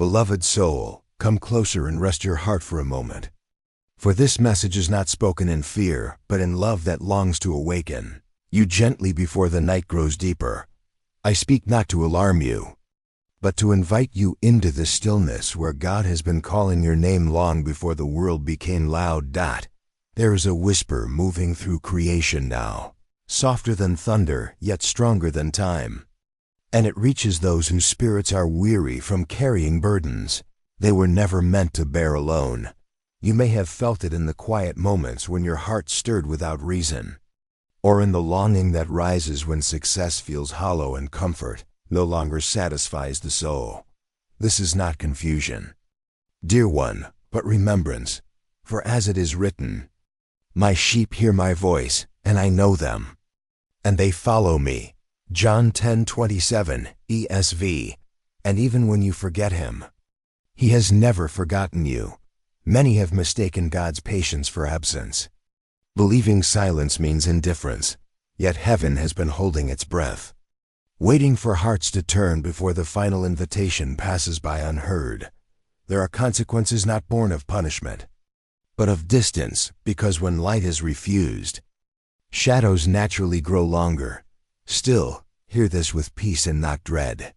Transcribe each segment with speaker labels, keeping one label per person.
Speaker 1: Beloved soul, come closer and rest your heart for a moment. For this message is not spoken in fear, but in love that longs to awaken you gently before the night grows deeper. I speak not to alarm you, but to invite you into the stillness where God has been calling your name long before the world became loud. There is a whisper moving through creation now, softer than thunder, yet stronger than time. And it reaches those whose spirits are weary from carrying burdens they were never meant to bear alone. You may have felt it in the quiet moments when your heart stirred without reason, or in the longing that rises when success feels hollow and comfort no longer satisfies the soul. This is not confusion, dear one, but remembrance. For as it is written, "My sheep hear my voice, and I know them, and they follow me." John 10:27, ESV. And even when you forget him, he has never forgotten you. Many have mistaken God's patience for absence, believing silence means indifference, yet heaven has been holding its breath, waiting for hearts to turn before the final invitation passes by unheard. There are consequences not born of punishment, but of distance, because when light is refused, shadows naturally grow longer. Still, hear this with peace and not dread,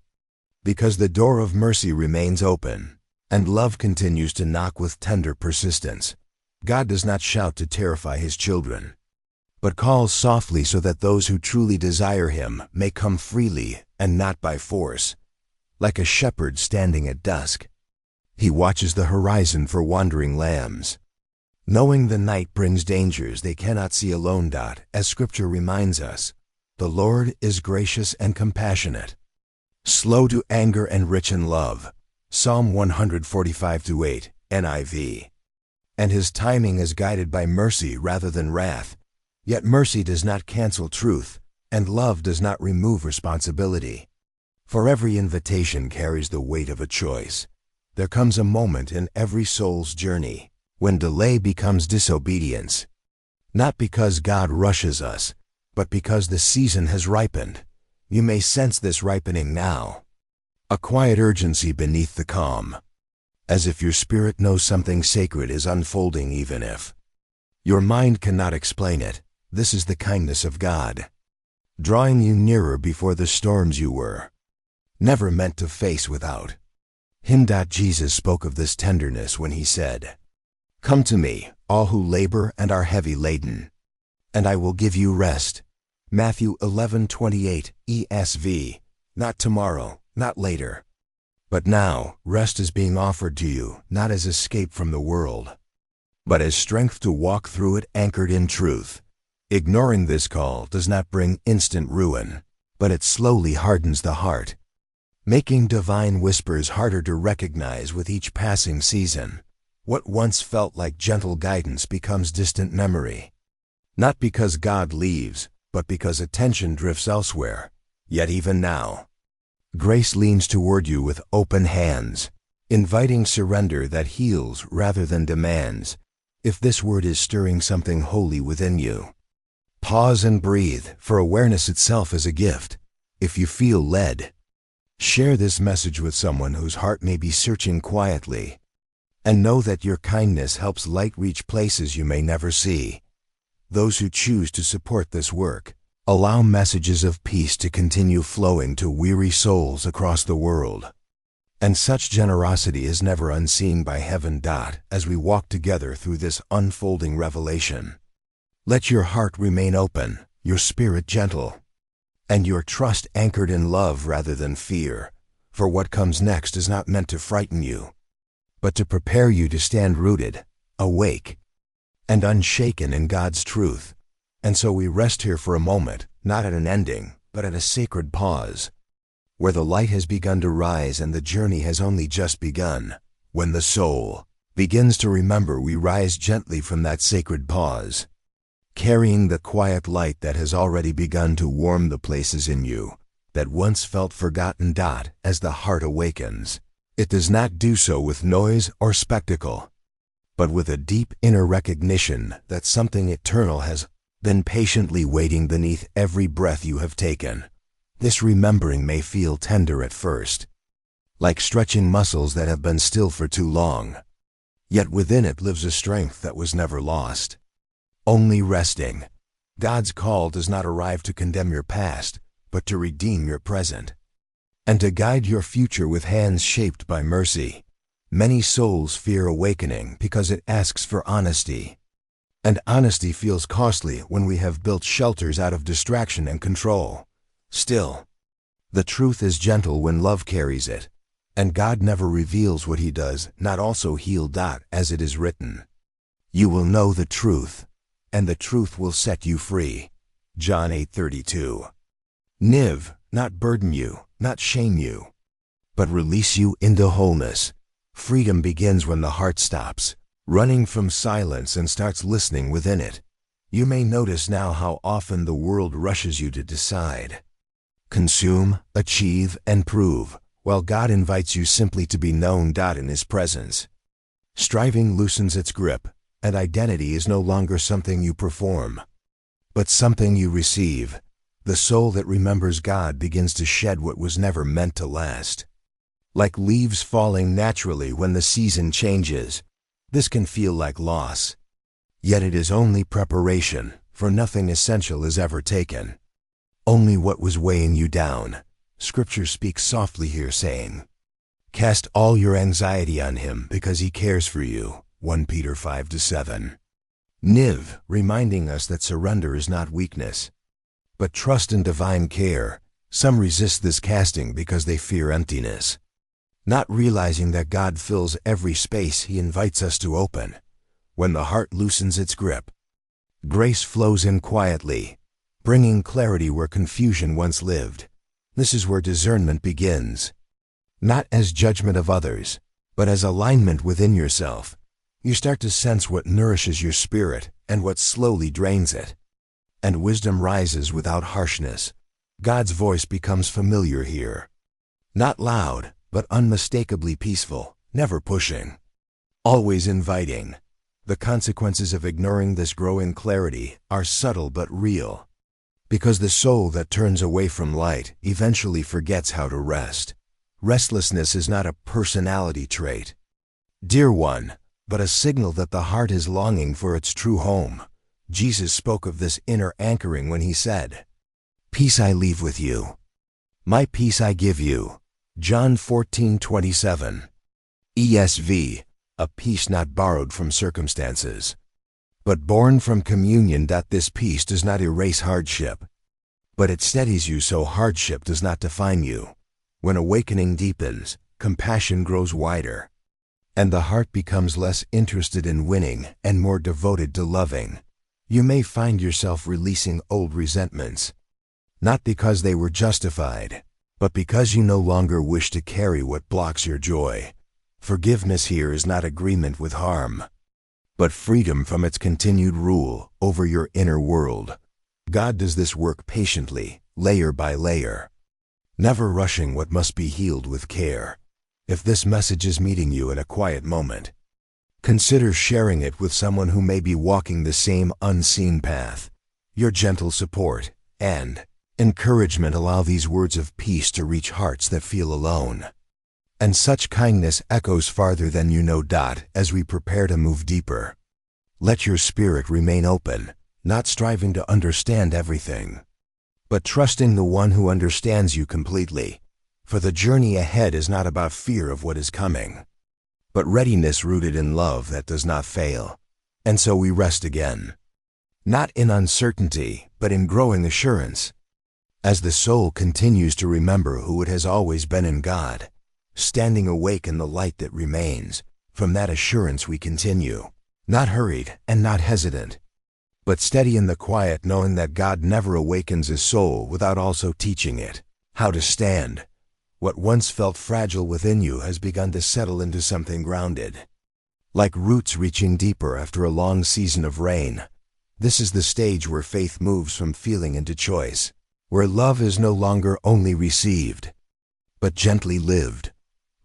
Speaker 1: because the door of mercy remains open, and love continues to knock with tender persistence. God does not shout to terrify his children, but calls softly so that those who truly desire him may come freely and not by force. Like a shepherd standing at dusk, he watches the horizon for wandering lambs, knowing the night brings dangers they cannot see alone. As Scripture reminds us, the Lord is gracious and compassionate, slow to anger and rich in love. Psalm 145:8, NIV. And his timing is guided by mercy rather than wrath. Yet mercy does not cancel truth, and love does not remove responsibility. For every invitation carries the weight of a choice. There comes a moment in every soul's journey when delay becomes disobedience, not because God rushes us, but because the season has ripened. You may sense this ripening now, a quiet urgency beneath the calm, as if your spirit knows something sacred is unfolding even if your mind cannot explain it. This is the kindness of God, drawing you nearer before the storms you were never meant to face without him. Jesus spoke of this tenderness when he said, "Come to me, all who labor and are heavy laden, and I will give you rest." Matthew 11:28, ESV. Not tomorrow, not later, but now. Rest is being offered to you, not as escape from the world, but as strength to walk through it anchored in truth. Ignoring this call does not bring instant ruin, but it slowly hardens the heart, making divine whispers harder to recognize with each passing season. What once felt like gentle guidance becomes distant memory, not because God leaves, but because attention drifts elsewhere. Yet even now, grace leans toward you with open hands, inviting surrender that heals rather than demands. If this word is stirring something holy within you, pause and breathe, for awareness itself is a gift. If you feel led, share this message with someone whose heart may be searching quietly, and know that your kindness helps light reach places you may never see. Those who choose to support this work allow messages of peace to continue flowing to weary souls across the world. And such generosity is never unseen by heaven. As we walk together through this unfolding revelation, let your heart remain open, your spirit gentle, and your trust anchored in love rather than fear. For what comes next is not meant to frighten you, but to prepare you to stand rooted, awake, and unshaken in God's truth. And so we rest here for a moment, not at an ending, but at a sacred pause, where the light has begun to rise and the journey has only just begun. When the soul begins to remember, we rise gently from that sacred pause, carrying the quiet light that has already begun to warm the places in you that once felt forgotten. As the heart awakens, it does not do so with noise or spectacle, but with a deep inner recognition that something eternal has been patiently waiting beneath every breath you have taken. This remembering may feel tender at first, like stretching muscles that have been still for too long. Yet within it lives a strength that was never lost. Only resting. God's call does not arrive to condemn your past, but to redeem your present, and to guide your future with hands shaped by mercy. Many souls fear awakening because it asks for honesty. And honesty feels costly when we have built shelters out of distraction and control. Still, the truth is gentle when love carries it, and God never reveals what he does not also heal. As it is written, "You will know the truth, and the truth will set you free." John 8:32. Niv, not burden you, not shame you, but release you into wholeness. Freedom begins when the heart stops running from silence and starts listening within it. You may notice now how often the world rushes you to decide, consume, achieve, and prove, while God invites you simply to be known. In his presence, striving loosens its grip, and identity is no longer something you perform, but something you receive. The soul that remembers God begins to shed what was never meant to last. Like leaves falling naturally when the season changes, this can feel like loss. Yet it is only preparation, for nothing essential is ever taken. Only what was weighing you down. Scripture speaks softly here, saying, "Cast all your anxiety on him because he cares for you." 1 Peter 5-7. Niv, reminding us that surrender is not weakness, but trust in divine care. Some resist this casting because they fear emptiness, not realizing that God fills every space he invites us to open. When the heart loosens its grip, grace flows in quietly, bringing clarity where confusion once lived. This is where discernment begins, not as judgment of others, but as alignment within yourself. You start to sense what nourishes your spirit and what slowly drains it. And wisdom rises without harshness. God's voice becomes familiar here. Not loud, but unmistakably peaceful, never pushing, always inviting. The consequences of ignoring this growing clarity are subtle but real, because the soul that turns away from light eventually forgets how to rest. Restlessness is not a personality trait, dear one, but a signal that the heart is longing for its true home. Jesus spoke of this inner anchoring when he said, "Peace I leave with you. My peace I give you." John 14:27. ESV, a peace not borrowed from circumstances, but born from communion. This peace does not erase hardship, but it steadies you so hardship does not define you. When awakening deepens, compassion grows wider, and the heart becomes less interested in winning and more devoted to loving. You may find yourself releasing old resentments, not because they were justified, but because you no longer wish to carry what blocks your joy. Forgiveness here is not agreement with harm, but freedom from its continued rule over your inner world. God does this work patiently, layer by layer, never rushing what must be healed with care. If this message is meeting you in a quiet moment, consider sharing it with someone who may be walking the same unseen path. Your gentle support and encouragement allow these words of peace to reach hearts that feel alone. And such kindness echoes farther than you know. As we prepare to move deeper, let your spirit remain open, not striving to understand everything, but trusting the one who understands you completely. For the journey ahead is not about fear of what is coming, but readiness rooted in love that does not fail. And so we rest again, not in uncertainty, but in growing assurance, as the soul continues to remember who it has always been in God, standing awake in the light that remains. From that assurance we continue, not hurried and not hesitant, but steady in the quiet, knowing that God never awakens his soul without also teaching it how to stand. What once felt fragile within you has begun to settle into something grounded, like roots reaching deeper after a long season of rain. This is the stage where faith moves from feeling into choice, where love is no longer only received, but gently lived.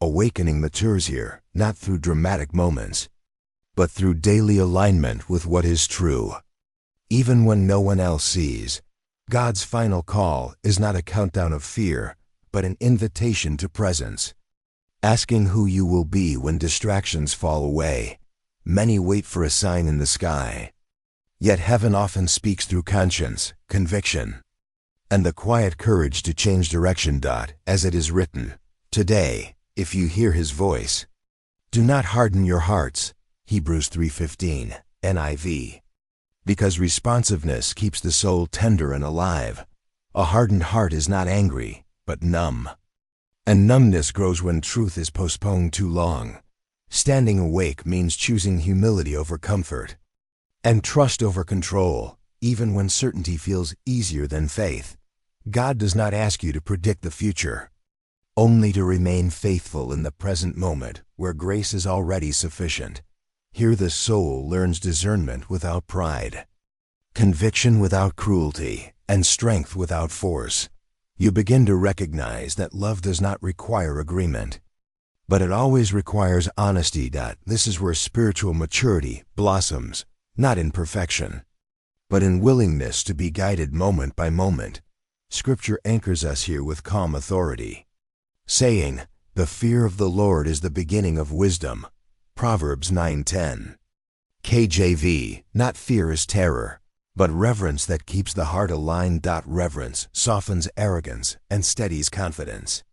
Speaker 1: Awakening matures here, not through dramatic moments, but through daily alignment with what is true. Even when no one else sees, God's final call is not a countdown of fear, but an invitation to presence. asking who you will be when distractions fall away. Many wait for a sign in the sky. Yet heaven often speaks through conscience, conviction, and the quiet courage to change direction. As it is written, today, if you hear his voice, do not harden your hearts. Hebrews 3:15, NIV. Because responsiveness keeps the soul tender and alive. A hardened heart is not angry, but numb. And numbness grows when truth is postponed too long. Standing awake means choosing humility over comfort and trust over control, even when certainty feels easier than faith. God does not ask you to predict the future, only to remain faithful in the present moment where grace is already sufficient. Here the soul learns discernment without pride, conviction without cruelty, and strength without force. You begin to recognize that love does not require agreement, but it always requires honesty. This is where spiritual maturity blossoms, not in perfection, but in willingness to be guided moment by moment. Scripture anchors us here with calm authority, saying, "The fear of the Lord is the beginning of wisdom." Proverbs 9:10. KJV, not fear is terror, but reverence that keeps the heart aligned. Reverence softens arrogance and steadies confidence,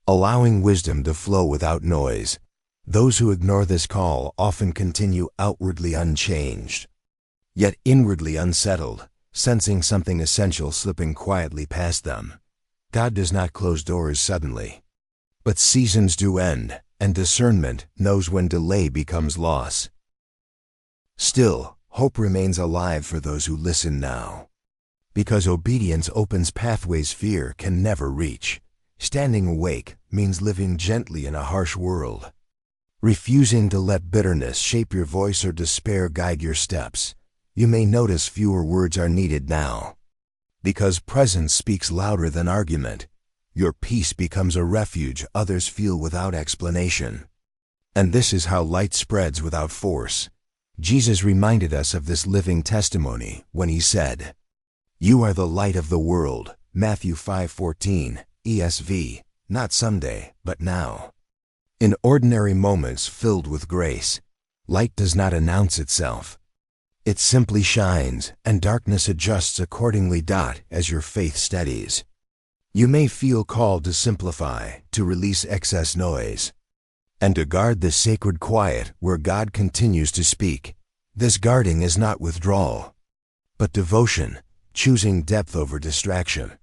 Speaker 1: allowing wisdom to flow without noise. Those who ignore this call often continue outwardly unchanged, yet inwardly unsettled, sensing something essential slipping quietly past them. God does not close doors suddenly, but seasons do end, and discernment knows when delay becomes loss. Still, hope remains alive for those who listen now, because obedience opens pathways fear can never reach. Standing awake means living gently in a harsh world, refusing to let bitterness shape your voice or despair guide your steps. You may notice fewer words are needed now, because presence speaks louder than argument. Your peace becomes a refuge others feel without explanation. And this is how light spreads without force. Jesus reminded us of this living testimony when he said, "You are the light of the world." Matthew 5:14, ESV, not someday, but now. In ordinary moments filled with grace, light does not announce itself. It simply shines, and darkness adjusts accordingly. As your faith steadies, you may feel called to simplify, to release excess noise, and to guard the sacred quiet where God continues to speak. This guarding is not withdrawal, but devotion, choosing depth over distraction.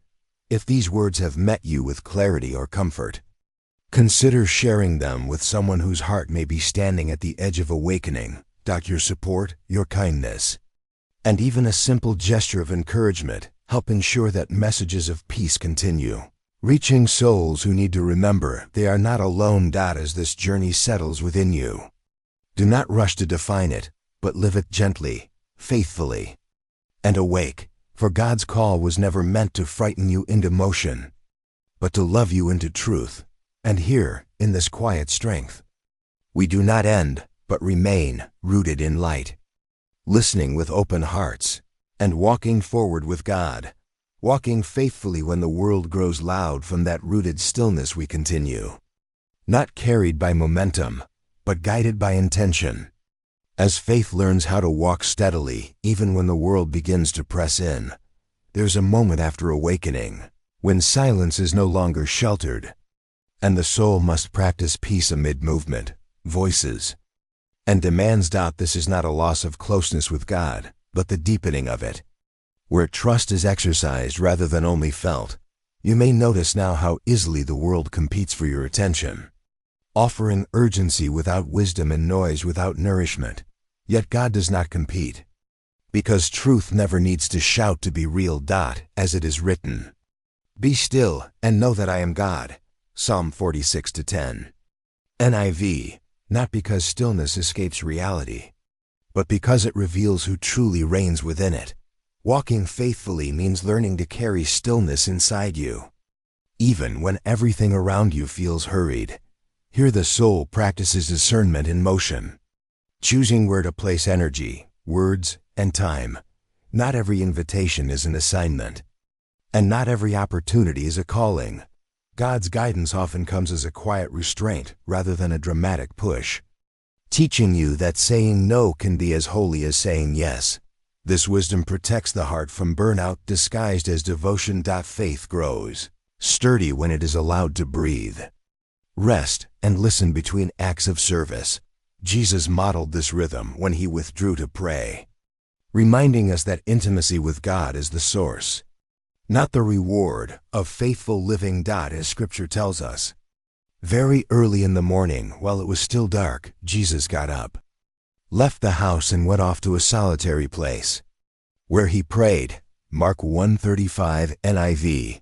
Speaker 1: If these words have met you with clarity or comfort, consider sharing them with someone whose heart may be standing at the edge of awakening. Your support, your kindness, and even a simple gesture of encouragement help ensure that messages of peace continue, reaching souls who need to remember they are not alone. As this journey settles within you, do not rush to define it, but live it gently, faithfully, and awake, for God's call was never meant to frighten you into motion, but to love you into truth. And here, in this quiet strength, we do not end, but remain rooted in light, listening with open hearts, and walking forward with God, walking faithfully when the world grows loud. From that rooted stillness we continue, not carried by momentum, but guided by intention. As faith learns how to walk steadily, even when the world begins to press in, there's a moment after awakening, when silence is no longer sheltered, and the soul must practice peace amid movement, voices, and demands. This is not a loss of closeness with God, but the deepening of it, where trust is exercised rather than only felt. You may notice now how easily the world competes for your attention, offering urgency without wisdom and noise without nourishment. Yet God does not compete, because truth never needs to shout to be real. As it is written, "Be still and know that I am God." Psalm 46:10. NIV, not because stillness escapes reality, but because it reveals who truly reigns within it. Walking faithfully means learning to carry stillness inside you, even when everything around you feels hurried. Here the soul practices discernment in motion, choosing where to place energy, words, and time. Not every invitation is an assignment, and not every opportunity is a calling. God's guidance often comes as a quiet restraint rather than a dramatic push, teaching you that saying no can be as holy as saying yes. This wisdom protects the heart from burnout disguised as devotion. Faith grows sturdy when it is allowed to breathe, rest, and listen between acts of service. Jesus modeled this rhythm when he withdrew to pray, reminding us that intimacy with God is the source, not the reward, of faithful living. As Scripture tells us, very early in the morning, while it was still dark, Jesus got up, left the house, and went off to a solitary place, where he prayed. Mark 1:35 NIV,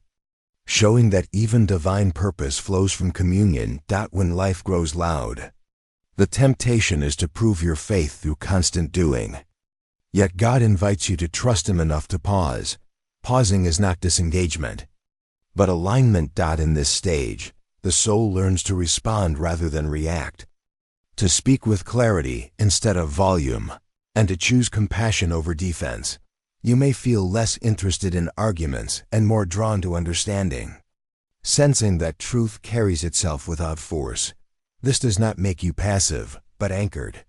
Speaker 1: showing that even divine purpose flows from communion. When life grows loud, the temptation is to prove your faith through constant doing. Yet God invites you to trust him enough to pause. Pausing is not disengagement, but alignment. In this stage, the soul learns to respond rather than react, to speak with clarity instead of volume, and to choose compassion over defense. You may feel less interested in arguments and more drawn to understanding, sensing that truth carries itself without force. This does not make you passive, but anchored,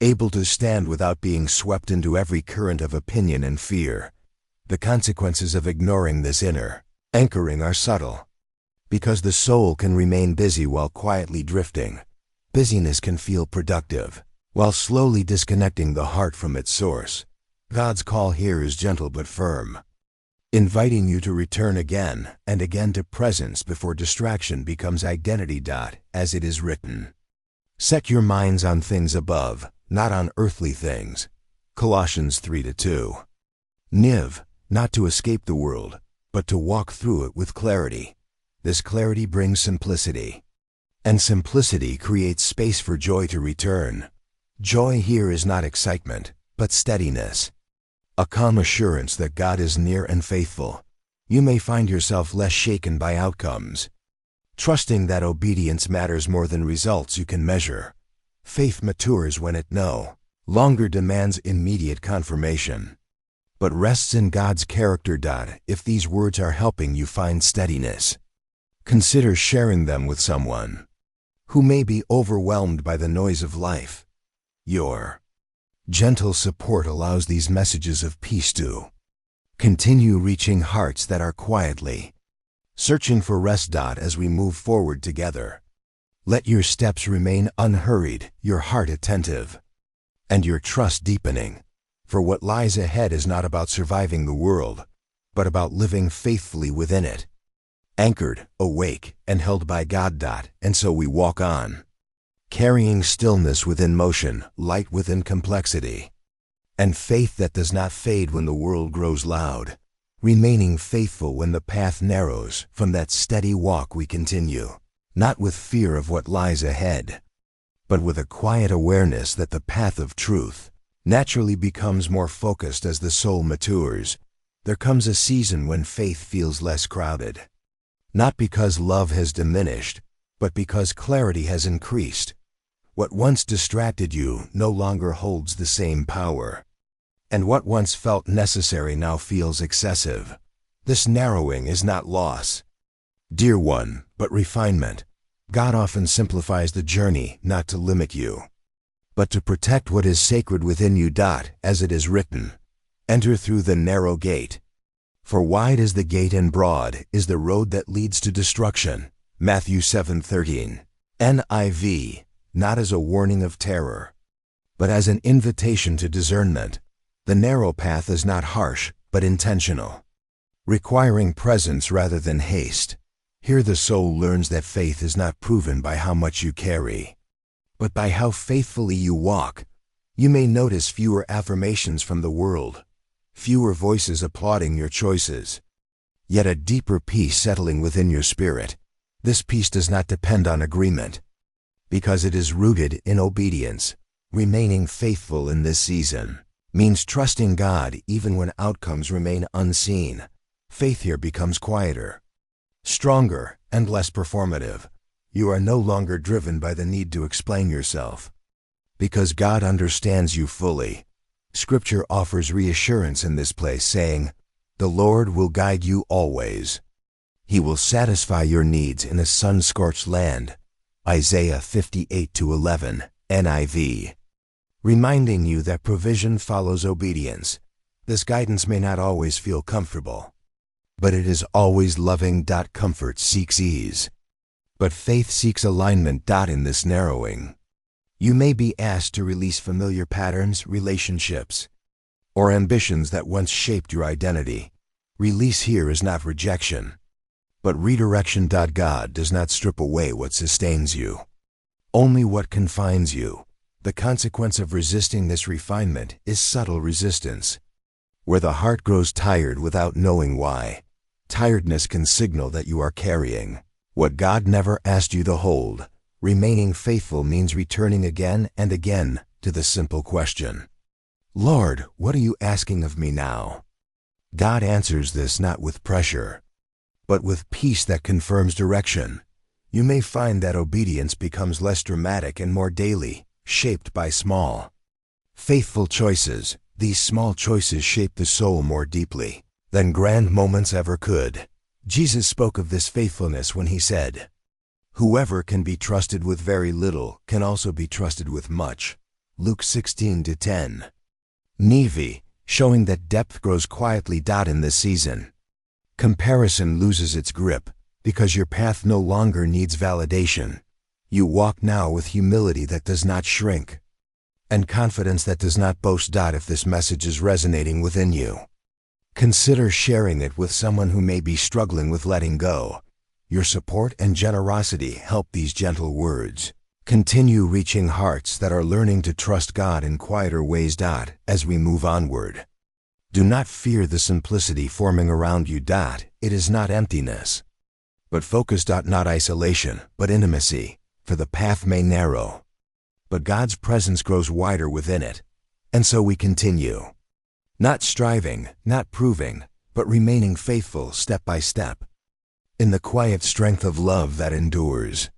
Speaker 1: able to stand without being swept into every current of opinion and fear. The consequences of ignoring this inner anchoring are subtle, because the soul can remain busy while quietly drifting. Busyness can feel productive, while slowly disconnecting the heart from its source. God's call here is gentle but firm, inviting you to return again and again to presence before distraction becomes identity. As it is written, set your minds on things above, not on earthly things. Colossians 3:2. Niv, not to escape the world, but to walk through it with clarity. This clarity brings simplicity, and simplicity creates space for joy to return. Joy here is not excitement, but steadiness, a calm assurance that God is near and faithful. You may find yourself less shaken by outcomes, trusting that obedience matters more than results you can measure. Faith matures when it no longer demands immediate confirmation, but rests in God's character. If these words are helping you find steadiness, consider sharing them with someone who may be overwhelmed by the noise of life. Your gentle support allows these messages of peace to continue reaching hearts that are quietly searching for rest. As we move forward together, let your steps remain unhurried, your heart attentive, and your trust deepening. For what lies ahead is not about surviving the world, but about living faithfully within it, anchored, awake, and held by God. And so we walk on, carrying stillness within motion, light within complexity, and faith that does not fade when the world grows loud, remaining faithful when the path narrows. From that steady walk we continue, not with fear of what lies ahead, but with a quiet awareness that the path of truth naturally becomes more focused as the soul matures. There comes a season when faith feels less crowded, not because love has diminished, but because clarity has increased. What once distracted you no longer holds the same power, and what once felt necessary now feels excessive. This narrowing is not loss, dear one, but refinement. God often simplifies the journey not to limit you, but to protect what is sacred within you. As it is written, enter through the narrow gate, for wide is the gate and broad is the road that leads to destruction. Matthew 7:13. NIV, not as a warning of terror, but as an invitation to discernment. The narrow path is not harsh, but intentional, requiring presence rather than haste. Here the soul learns that faith is not proven by how much you carry, but by how faithfully you walk. You may notice fewer affirmations from the world, fewer voices applauding your choices, yet a deeper peace settling within your spirit. This peace does not depend on agreement, because it is rooted in obedience. Remaining faithful in this season means trusting God even when outcomes remain unseen. Faith here becomes quieter, stronger, and less performative. You are no longer driven by the need to explain yourself, because God understands you fully. Scripture offers reassurance in this place, saying, "The Lord will guide you always. He will satisfy your needs in a sun-scorched land. Isaiah 58:11, NIV. Reminding you that provision follows obedience. This guidance may not always feel comfortable, but it is always loving. Comfort seeks ease, but faith seeks alignment. In this narrowing, you may be asked to release familiar patterns, relationships, or ambitions that once shaped your identity. Release here is not rejection, but redirection. God does not strip away what sustains you, only what confines you. The consequence of resisting this refinement is subtle resistance, where the heart grows tired without knowing why. Tiredness can signal that you are carrying what God never asked you to hold. Remaining faithful means returning again and again to the simple question, Lord, what are you asking of me now? God answers this not with pressure, but with peace that confirms direction. You may find that obedience becomes less dramatic and more daily, shaped by small, faithful choices. These small choices shape the soul more deeply than grand moments ever could. Jesus spoke of this faithfulness when he said, "Whoever can be trusted with very little can also be trusted with much." Luke 16:10. NIV, showing that depth grows quietly. In this season, comparison loses its grip because your path no longer needs validation. You walk now with humility that does not shrink and confidence that does not boast. If this message is resonating within you, consider sharing it with someone who may be struggling with letting go. Your support and generosity help these gentle words continue reaching hearts that are learning to trust God in quieter ways. As we move onward, do not fear the simplicity forming around you. It is not emptiness, but focus. Not isolation, but intimacy. For the path may narrow, but God's presence grows wider within it. And so we continue, not striving, not proving, but remaining faithful step by step, in the quiet strength of love that endures.